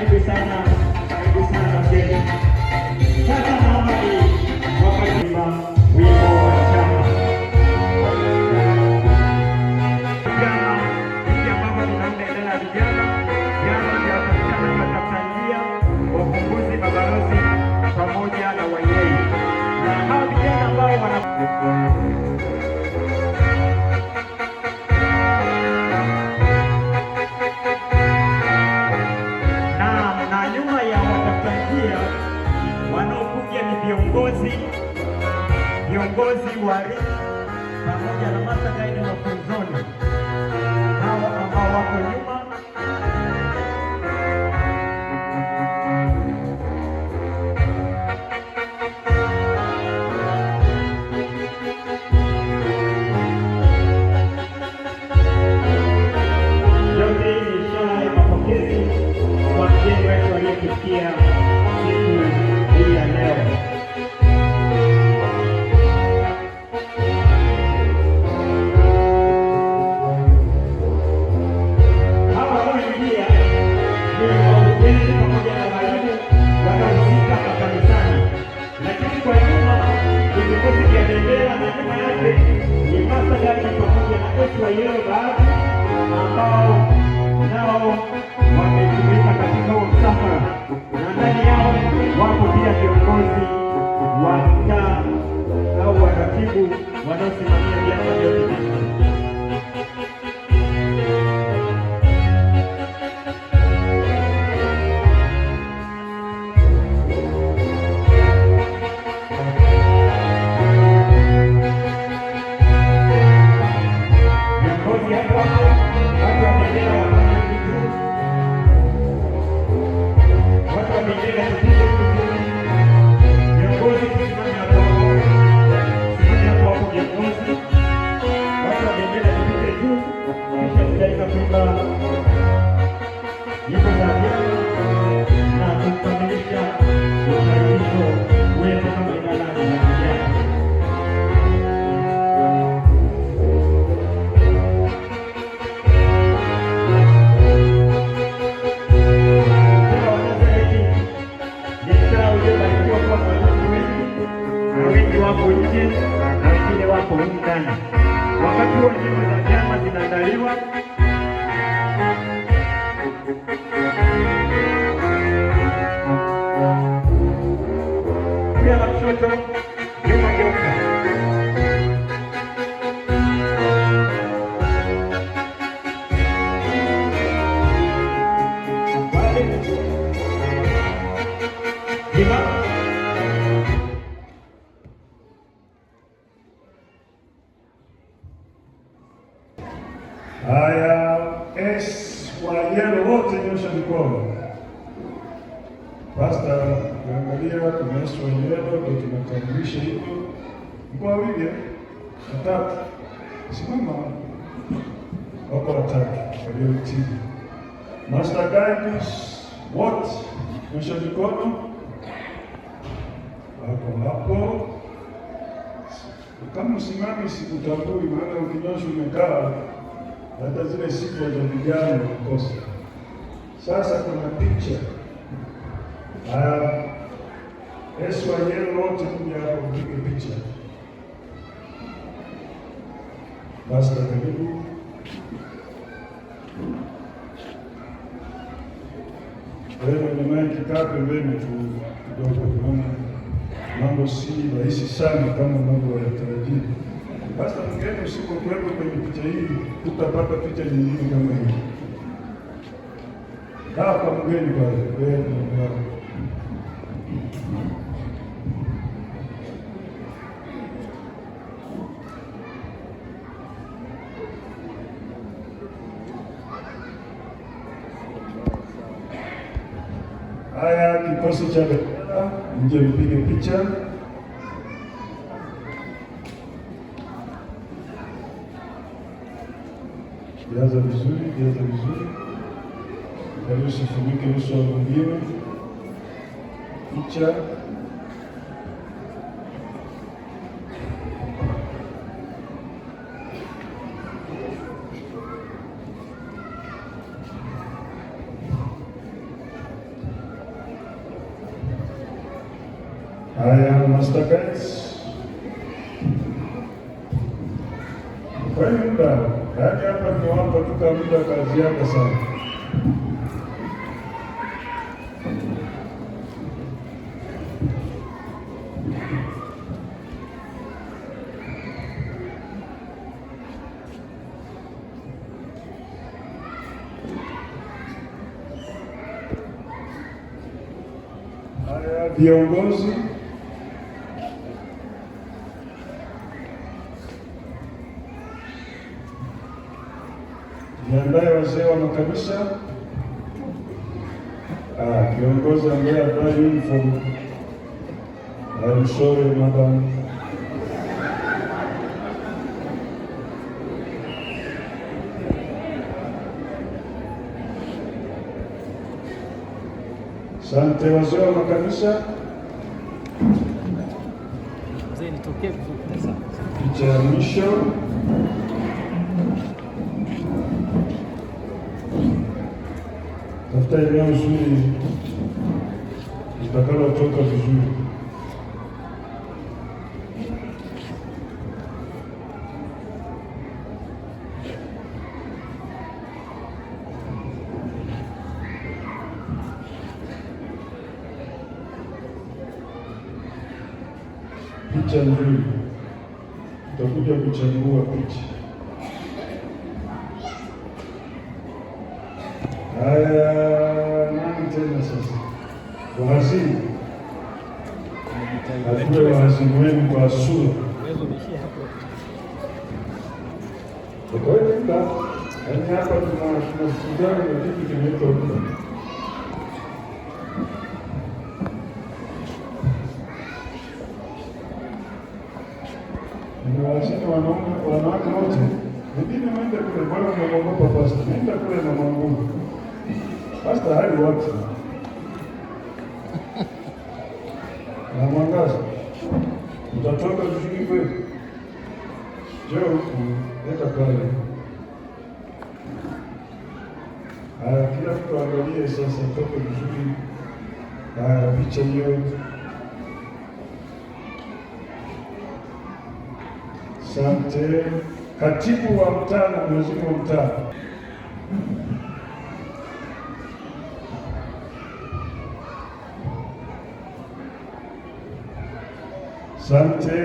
Karibu sana mgeni. Sasa naomba wimbo wa chama vijana, hivi ambavyo tunaendelea vijana vya chama cha Tanzania, wafunguzi, mabalozi pamoja na wenyeji, na hao vijana ambao wana wanaokuja ni viongozi warithi pamoja na master guide mafunzoni, hawa ambao wako nyuma. Yote ni ishara ya mapokezi kwa wageni wetu waliofikia siku hii ya leo. Ambao nao wametumika katika huo msafara, na ndani yao wapo pia viongozi wa mtaa au waratibu wanaosimamia vyama vyote. Wapo nje na wengine wapo ndani. Wakati huo nyimbo za vyama zinaandaliwa. Pia la kushoto nyuma geuka. Haya, wajane wote nyosha mikono. Pastor, tuangalia tumeeswa yellow ndio tunatambulisha hivyo. Mkoa wawili, watatu. Simama. Wako watatu waliotii. Master guides wote nyosha mikono. Wako hapo. Kama usimami sikutambui, maana ukinyosha umekaa hata zile sifa za vijana unakosa. Sasa kuna picha. Yesu wenyewe wote kuja hapo kupige picha. Basi karibu. Wewe ni mimi kikaa pembeni tu kidogo, maana mambo si rahisi sana kama mambo ya taratibu. Basi mgeni usipokuwepo kwenye picha hii, tutapata picha nyingine kama hii. Hapa mgeni pale, wewe ndio haya, kikosi cha bendera nje mpige picha. Jaza vizuri. Usifunike uso wa mwingine. Picha. Haya, Master Guides, kwa hiyo muda yaani hapa nimewapa tuka muda kazi yako sana. Haya, viongozi, jiandae wazee wa makanisa. Kiongozi ambaye avaa uniform, I'm sorry madam. Asante wazee wa makanisa. Picha ya mwisho. Tafuta eneo zuri litakalotoka vizuri. Picha nzuri, utakuja kuchagua picha. Haya, nani tena sasa? Wahasibu, atue wahasibu wenu kwa sura. Kawaida yaani hapa tunafundana na kitu kinaitwa muda. Ninawasihi wanawake wote, wengine mwende kule, bwana mnaogopa pasta, nenda kule na Mungu. Pasta hali watu na mwangaza, utatoka vizuri kweli. Njoo huku, leta pale. Haya, kila mtu angalie sasa, toke vizuri. Haya, picha hiyo. Asante. Katibu wa mtaa na mwenyekiti wa mtaa. Asante.